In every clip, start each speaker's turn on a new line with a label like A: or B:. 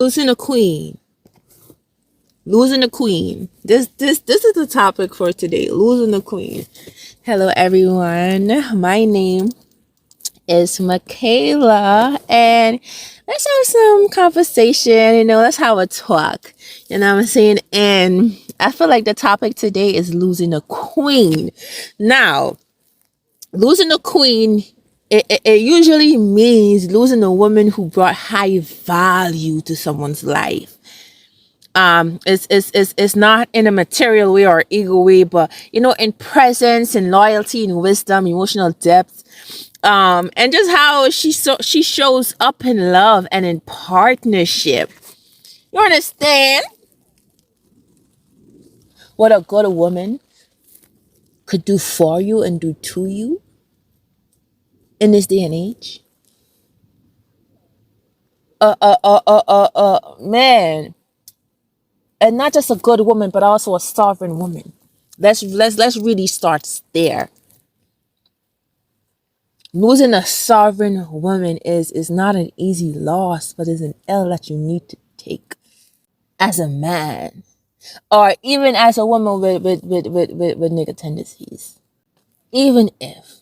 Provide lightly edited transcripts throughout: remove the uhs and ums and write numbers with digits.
A: Losing a queen. Losing a queen. This is the topic for today. Losing a queen. Hello everyone. My name is Michaela, and let's have some conversation. Let's have a talk. You know what I'm saying? And I feel like the topic today is losing a queen. Now, losing a queen, it usually means losing a woman who brought high value to someone's life. It's not in a material way or ego way, but in presence and loyalty and wisdom, emotional depth, and just how she shows up in love and in partnership. You understand what a good woman could do for you and do to you in this day and age? Man, and not just a good woman, but also a sovereign woman. Let's really start there. Losing a sovereign woman is not an easy loss, but is an L that you need to take as a man, or even as a woman with nigga tendencies. Even if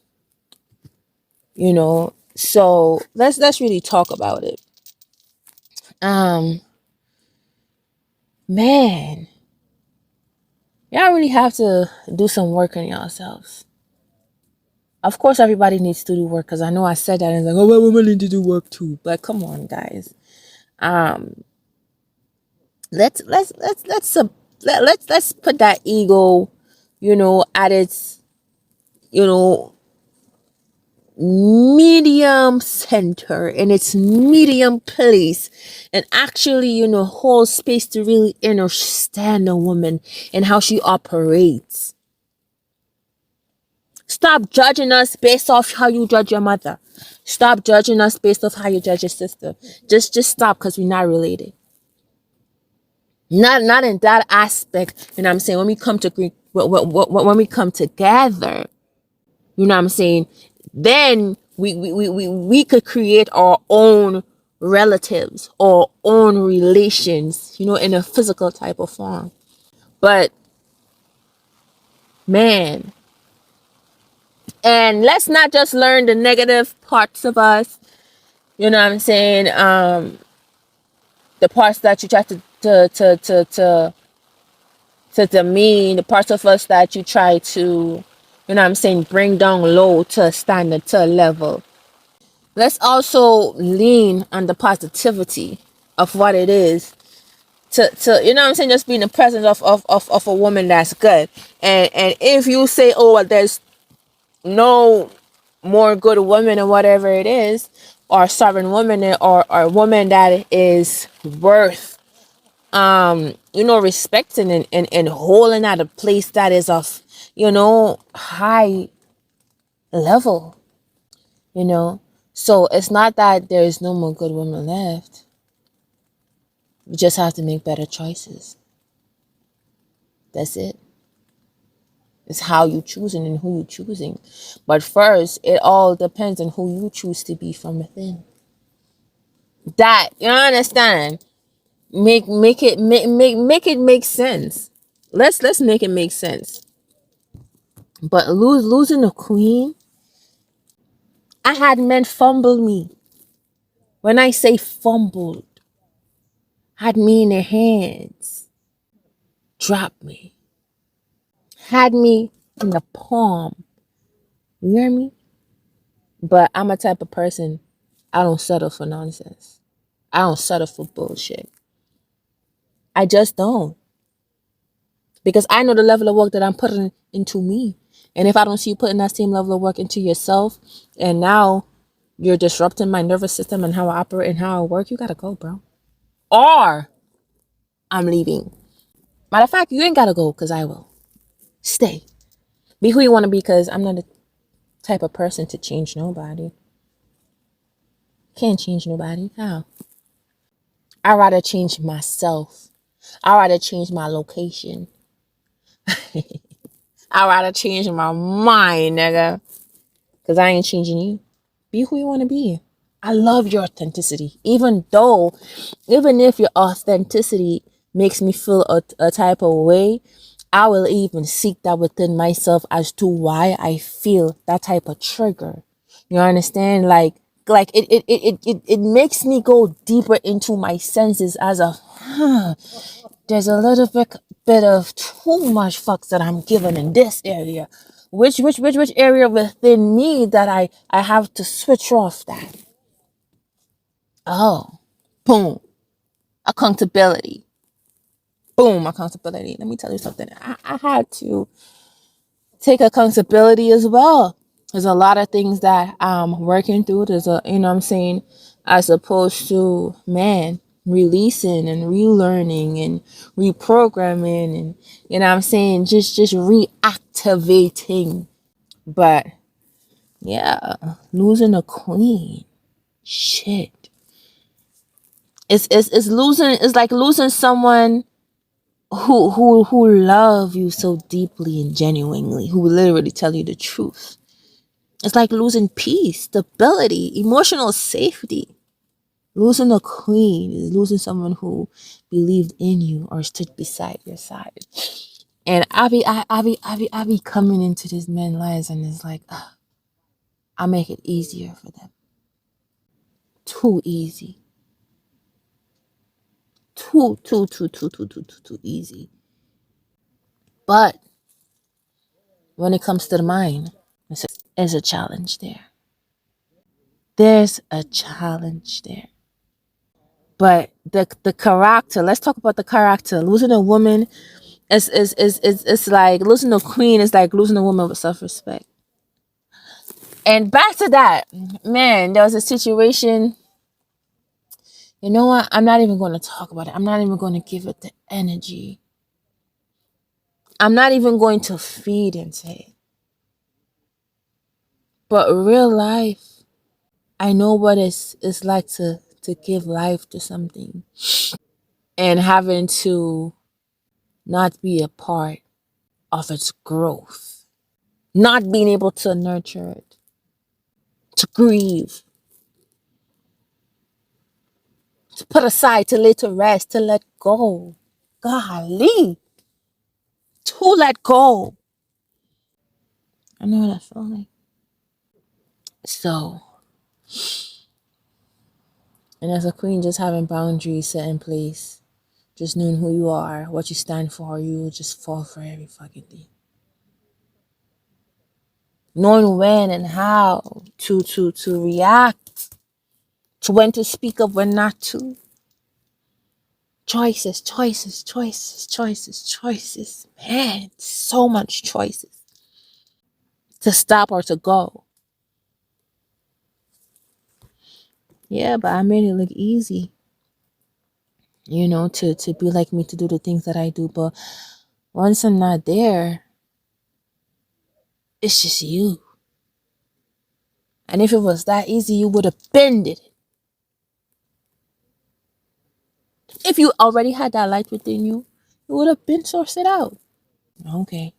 A: so let's really talk about it. Um, Man, y'all really have to do some work on yourselves. Of course, everybody needs to do work, because I know I said that and it's like, oh, well, women need to do work too. But come on, guys. Um, let's put that ego, at its, you know, medium center, in its medium place, and actually, hold space to really understand a woman and how she operates. Stop judging us based off how you judge your mother. Stop judging us based off how you judge your sister. Just stop, because we're not related. Not in that aspect. You know what I'm saying? When we come to when we come together, you know what I'm saying? Then we could create our own relatives or own relations, in a physical type of form. But man, and let's not just learn the negative parts of us. You know what I'm saying? The parts that you try to demean, the parts of us that you try to, bring down low to a standard, to a level. Let's also lean on the positivity of what it is to just be in the presence of a woman that's good. And if you say, oh, well, there's no more good woman or whatever it is, or sovereign woman, or woman that is worth respecting and holding at a place that is of high level. So it's not that there is no more good women left. We just have to make better choices. That's it. It's how you choosing and who you choosing. But first, it all depends on who you choose to be from within. That, you understand? Make it make sense. Let's make it make sense. But losing a queen, I had men fumble me. When I say fumbled, had me in their hands, dropped me, had me in the palm. You hear me? But I'm a type of person, I don't settle for nonsense. I don't settle for bullshit. I just don't. Because I know the level of work that I'm putting into me. And if I don't see you putting that same level of work into yourself, and now you're disrupting my nervous system and how I operate and how I work, you gotta go, bro. Or I'm leaving. Matter of fact, you ain't gotta go, because I will. Stay. Be who you want to be, because I'm not the type of person to change nobody. Can't change nobody. How? I'd rather change myself. I'd rather change my location. I'd rather change my mind, nigga. Because I ain't changing you. Be who you want to be. I love your authenticity. Even if your authenticity makes me feel a type of way, I will even seek that within myself as to why I feel that type of trigger. You understand? It makes me go deeper into my senses as a there's a little bit of too much fucks that I'm giving in this area. Which area within me that I have to switch off that? Oh, boom, accountability. Boom, accountability. Let me tell you something. I had to take accountability as well. There's a lot of things that I'm working through. There's a, you know what I'm saying, as opposed to, man, releasing and relearning and reprogramming and, you know what I'm saying, just reactivating. But yeah, losing a queen. Shit. It's losing, it's like losing someone who love you so deeply and genuinely, who literally tell you the truth. It's like losing peace, stability, emotional safety. Losing a queen is losing someone who believed in you or stood beside your side. And I be coming into these men's lives and it's like, I make it easier for them. Too easy. Too easy. But when it comes to the mind, there's a challenge there. There's a challenge there. But the character, let's talk about the character. Losing a woman is like losing a queen is like losing a woman with self-respect. And back to that, man, there was a situation. You know what? I'm not even going to talk about it. I'm not even going to give it the energy. I'm not even going to feed into it. But real life, I know what it's like to give life to something and having to not be a part of its growth, not being able to nurture it, to grieve, to put aside, to lay to rest, to let go. Golly, to let go. I know that feeling. So, and as a queen, just having boundaries set in place, just knowing who you are, what you stand for, you will just fall for every fucking thing. Knowing when and how to react, to when to speak up, when not to. Choices. Man, so much choices. To stop or to go. Yeah, but I made it look easy. You know, to be like me, to do the things that I do. But once I'm not there, it's just you. And if it was that easy, you would have bended it. If you already had that light within you, it would have been sourced it out. Okay.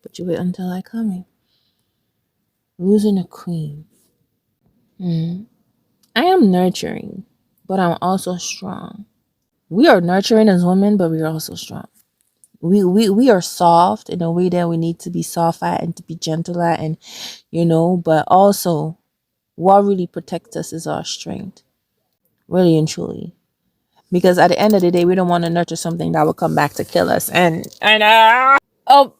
A: But you wait until I come in. Losing a queen. I am nurturing, but I'm also strong. We are nurturing as women, but we are also strong. We are soft in a way that we need to be soft at and to be gentle at, and but also what really protects us is our strength, really and truly. Because at the end of the day, we don't want to nurture something that will come back to kill us. Oh,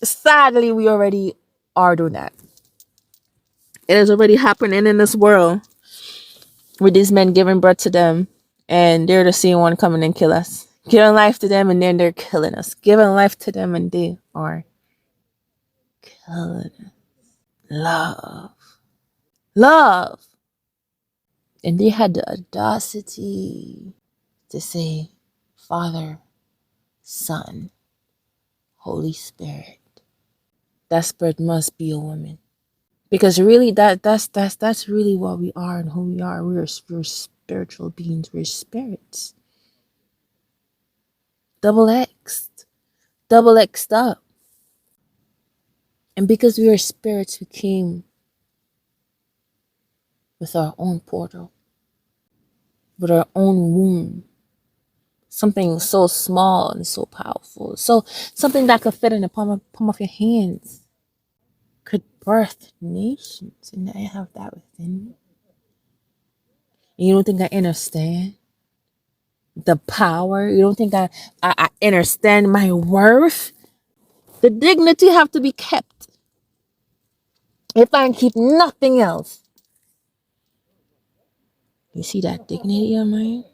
A: sadly, we already are doing that. It is already happening in this world with these men giving birth to them, and they're the same one coming and kill us. Giving life to them, and then they're killing us. Giving life to them, and they are killing us. Love. Love. And they had the audacity to say, Father, Son, Holy Spirit. That spirit must be a woman. Because really that's really what we are and who we are. We're spiritual beings. We're spirits. Double X'd. Double X'd up. And because we are spirits, we came with our own portal, with our own womb. Something so small and so powerful. So something that could fit in the palm of your hands could birth nations. And I have that within me. And you don't think I understand the power? You don't think I understand my worth? The dignity have to be kept. If I keep nothing else. You see that dignity of mine?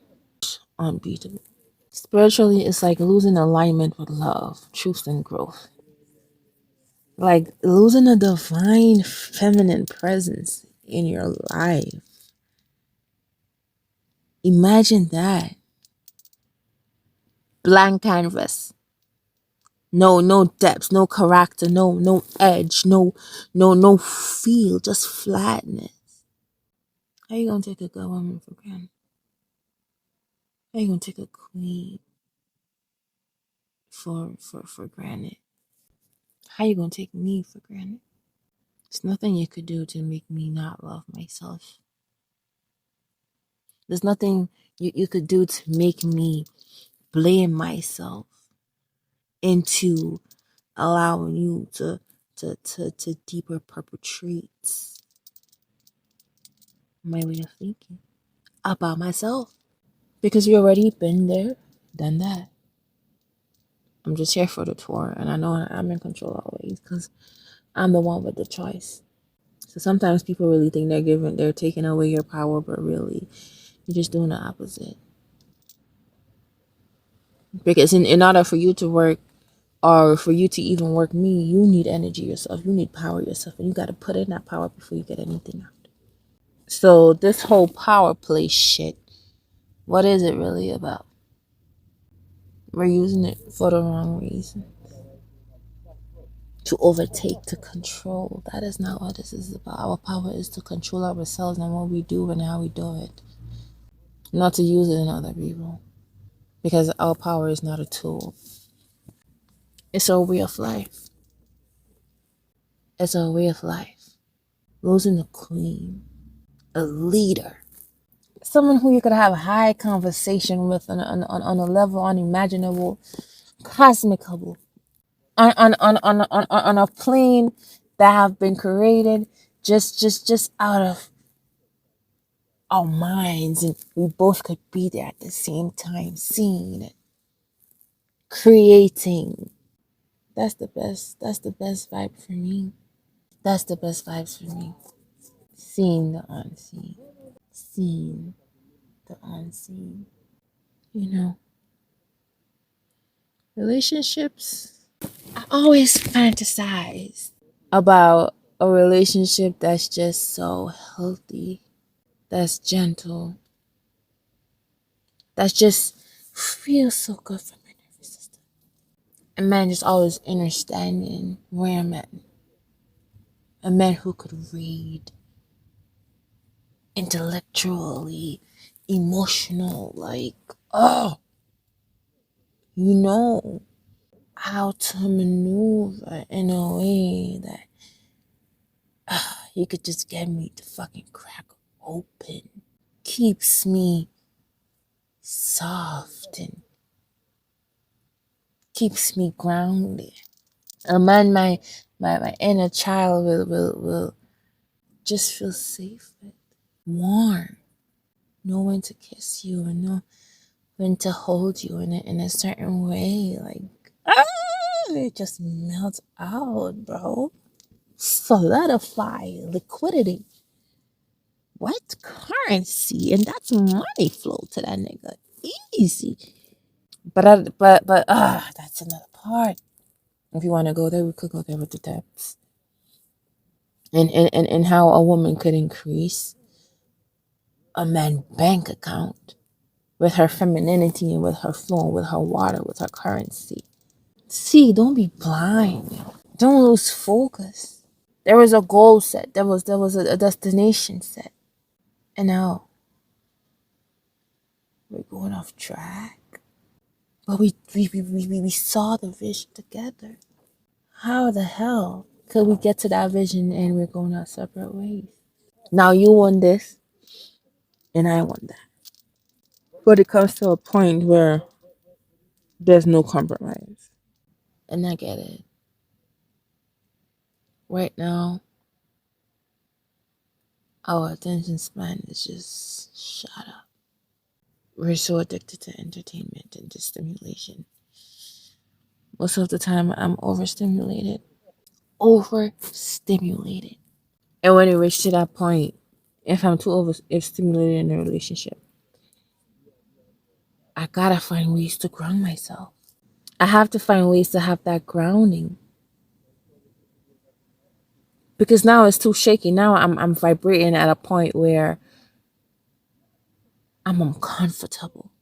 A: Unbeatable. Spiritually, it's like losing alignment with love, truth, and growth. Like losing a divine feminine presence in your life. Imagine that. Blank canvas. No depth, no character, no edge, no feel, just flatness. How you gonna take a good woman for granted? How you gonna take a queen for granted? How you gonna take me for granted? There's nothing you could do to make me not love myself. There's nothing you could do to make me blame myself into allowing you to deeper perpetrate my way of thinking about myself. Because you already been there, done that. I'm just here for the tour, and I know I'm in control always because I'm the one with the choice. So sometimes people really think they're taking away your power, but really, you're just doing the opposite. Because in order for you to work, or for you to even work me, you need energy yourself. You need power yourself, and you got to put in that power before you get anything out. So this whole power play shit, what is it really about? We're using it for the wrong reason. To overtake, to control. That is not what this is about. Our power is to control ourselves and what we do and how we do it. Not to use it in other people. Because our power is not a tool. It's a way of life. It's a way of life. Losing a queen, a leader, someone who you could have a high conversation with on a level unimaginable, cosmical, on a plane that have been created just out of our minds, and we both could be there at the same time, seeing it, creating. That's the best vibe for me. That's the best vibes for me. Seeing the unseen. Seeing the unseen. You know, relationships, I always fantasize about a relationship that's just so healthy, that's gentle, that's just feels so good for my nervous system. A man just always understanding where I'm at. A man who could read intellectually, emotional, like, oh, you know how to maneuver in a way that he could just get me to fucking crack open. Keeps me soft and keeps me grounded. A man my inner child will just feel safe with, warm, know when to kiss you and know when to hold you in a certain way. Like, it just melts out, bro. Solidify liquidity. What currency? And that's money flow to that nigga. Easy. But that's another part. If you want to go there, we could go there with the depths. And how a woman could increase a man's bank account with her femininity and with her flow, with her water, with her currency. See, don't be blind. Don't lose focus. There was a goal set. There was a destination set. And now we're going off track. But we saw the vision together. How the hell could we get to that vision and we're going our separate ways? Now you want this and I want that. But it comes to a point where there's no compromise. And I get it. Right now, our attention span is just shut up. We're so addicted to entertainment and to stimulation. Most of the time, I'm overstimulated. Overstimulated. And when it reaches to that point, if I'm too overstimulated in a relationship, I gotta find ways to ground myself. I have to find ways to have that grounding. Because now it's too shaky. Now I'm vibrating at a point where I'm uncomfortable.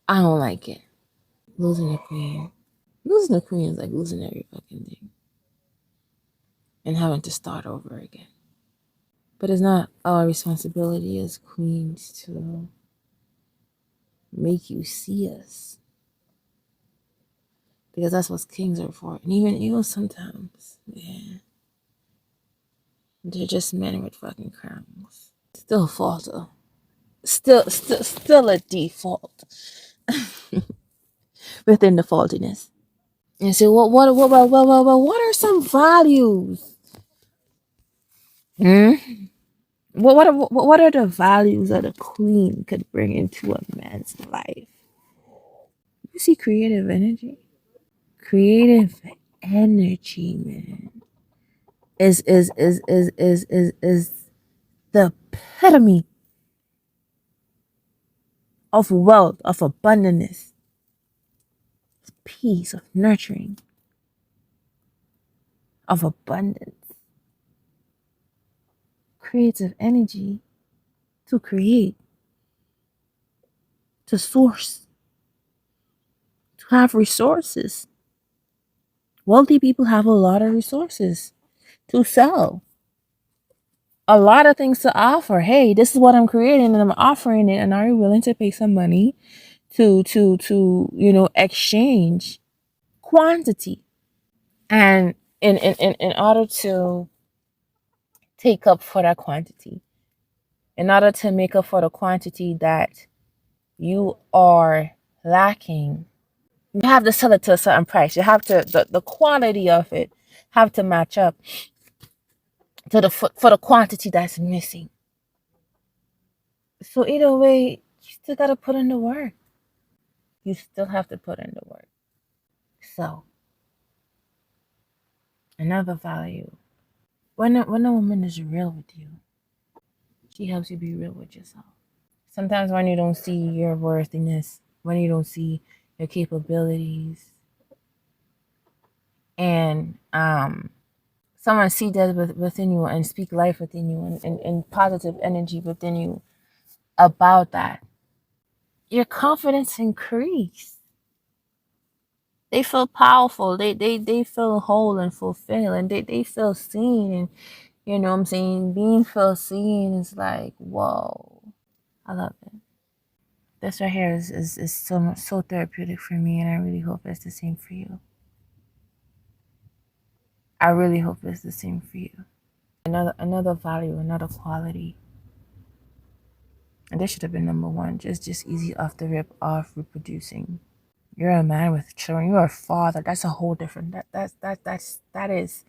A: I don't like it. Losing a queen. Losing a queen is like losing every fucking thing. And having to start over again. But it's not our responsibility as queens to make you see us. Because that's what kings are for. And even sometimes, yeah. They're just men with fucking crowns. Still falter. Still a default within the faultiness. And so what are some values? Hmm? What are the values that a queen could bring into a man's life? You see creative energy? Creative energy, man, is the epitome of wealth, of abundance, peace, of nurturing, of abundance. Creative energy to create, to source, to have resources. Wealthy people have a lot of resources to sell, a lot of things to offer. Hey, this is what I'm creating and I'm offering it, and are you willing to pay some money to exchange quantity? And in order to take up for that quantity, in order to make up for the quantity that you are lacking, you have to sell it to a certain price. You have to the quality of it have to match up to for the quantity that's missing. So either way, you still gotta put in the work. You still have to put in the work. So another value. When a woman is real with you, she helps you be real with yourself. Sometimes when you don't see your worthiness, when you don't see your capabilities, and someone see that within you and speak life within you and positive energy within you about that, your confidence increase. They feel powerful. They feel whole and fulfilled, and they feel seen. And you know what I'm saying? Being feel seen is like, whoa. I love it. This right here is so therapeutic for me, and I really hope it's the same for you. I really hope it's the same for you. Another value, another quality. And this should have been number one. Just easy off the rip off reproducing. You're a man with children. You're a father. That's a whole different. That is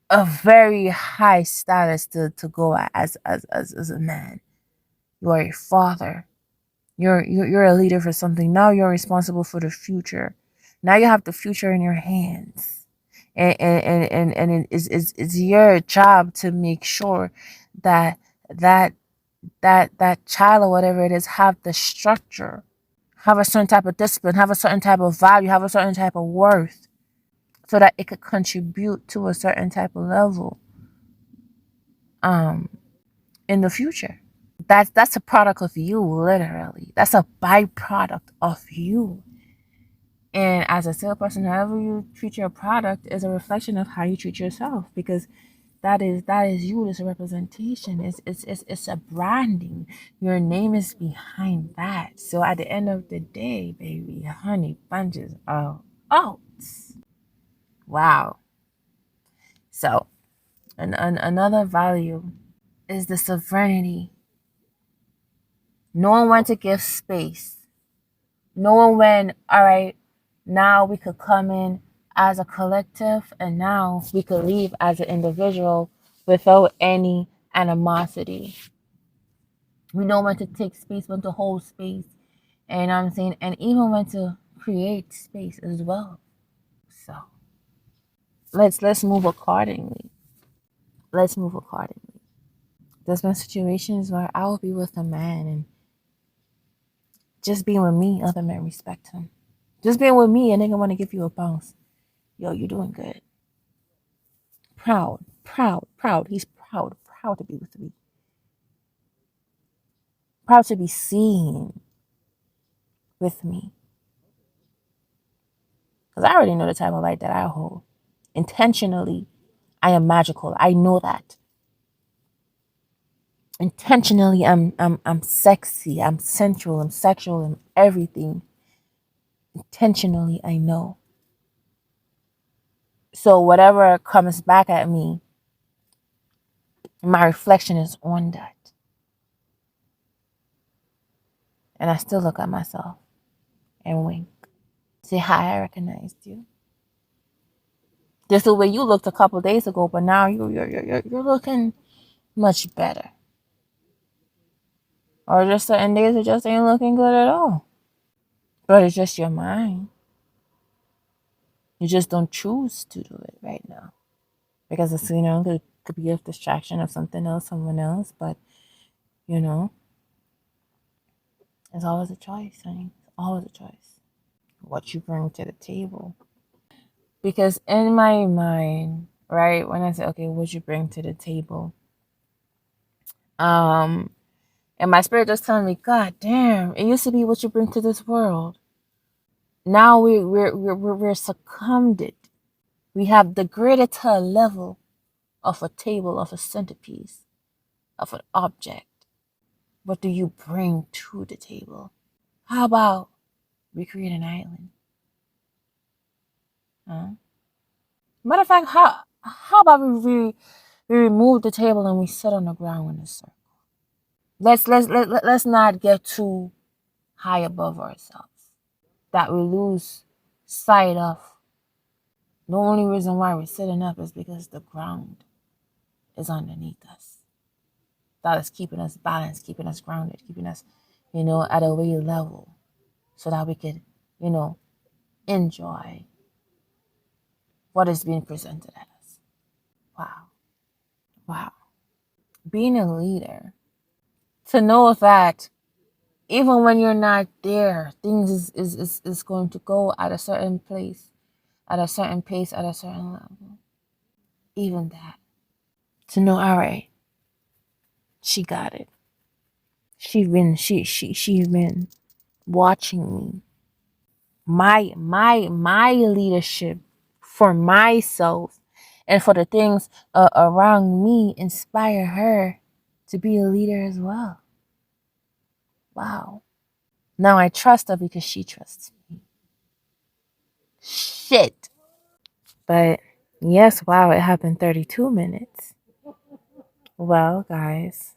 A: a very high status to go at as a man. You are a father. You're a leader for something. Now you're responsible for the future. Now you have the future in your hands. And it's your job to make sure that that child or whatever it is have the structure, have a certain type of discipline, have a certain type of value, have a certain type of worth, so that it could contribute to a certain type of level in the future. That's a product of you, literally. That's a byproduct of you. And as a salesperson, however you treat your product is a reflection of how you treat yourself, because that is you. It's a representation. It's a branding. Your name is behind that. So at the end of the day, baby, honey bunches of oats. Wow. So And another value is the sovereignty. Knowing when to give space. Knowing when, all right, now we could come in as a collective and now we could leave as an individual without any animosity. We know when to take space, when to hold space. And I'm saying, and even when to create space as well. So let's move accordingly. Let's move accordingly. There's been situations where I will be with a man and just being with me, other men respect him. Just being with me, a nigga want to give you a bounce. Yo, you doing good. Proud, proud, proud. He's proud, proud to be with me. Proud to be seen with me. Because I already know the type of light that I hold. Intentionally, I am magical. I know that. Intentionally, I'm sexy. I'm sensual. I'm sexual. I'm everything. Intentionally, I know. So whatever comes back at me, my reflection is on that. And I still look at myself and wink. Say, hi, I recognized you. Just the way you looked a couple days ago, but now you're looking much better. Or just certain days it just ain't looking good at all. But it's just your mind. You just don't choose to do it right now. Because it's, it could be a distraction of something else, someone else, but it's always a choice, honey. It's always a choice. What you bring to the table. Because in my mind, right, when I say, okay, what you bring to the table, and my spirit just telling me, God damn, it used to be what you bring to this world. Now we're succumbed. We have degraded to a level of a table, of a centerpiece, of an object. What do you bring to the table? How about we create an island? Huh? Matter of fact, how about we remove the table and we sit on the ground in a circle? Let's not get too high above ourselves that we lose sight of. The only reason why we're sitting up is because the ground is underneath us. That is keeping us balanced, keeping us grounded, keeping us, at a way level so that we could, enjoy what is being presented at us. Wow. Wow. Being a leader, to know that even when you're not there, things is going to go at a certain place, at a certain pace, at a certain level. Even that. To know, all right, she got it. She's been watching me. My leadership for myself and for the things around me inspire her to be a leader as well. Wow. Now I trust her because she trusts me. Shit. But yes, wow, it happened 32 minutes. Well, guys,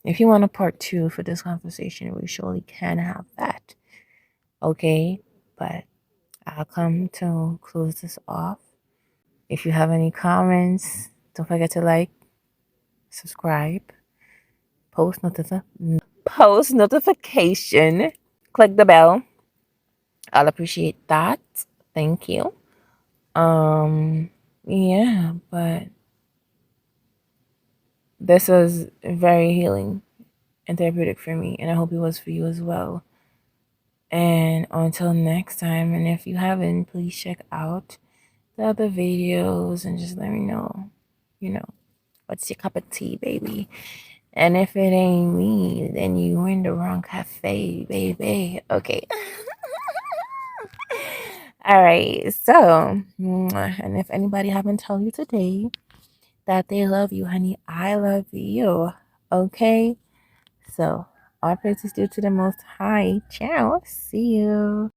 A: if you want a part 2 for this conversation, we surely can have that. Okay? But I'll come to close this off. If you have any comments, don't forget to like, subscribe, post notification, click the bell. I'll appreciate that. Thank you. Yeah, but this was very healing and therapeutic for me, and I hope it was for you as well. And until next time, and if you haven't, please check out the other videos and just let me know, what's your cup of tea, baby. And if it ain't me, then you in the wrong cafe, baby. Okay. All right. So, and if anybody haven't told you today that they love you, honey, I love you. Okay. So, all praise is due to the Most High. Ciao. See you.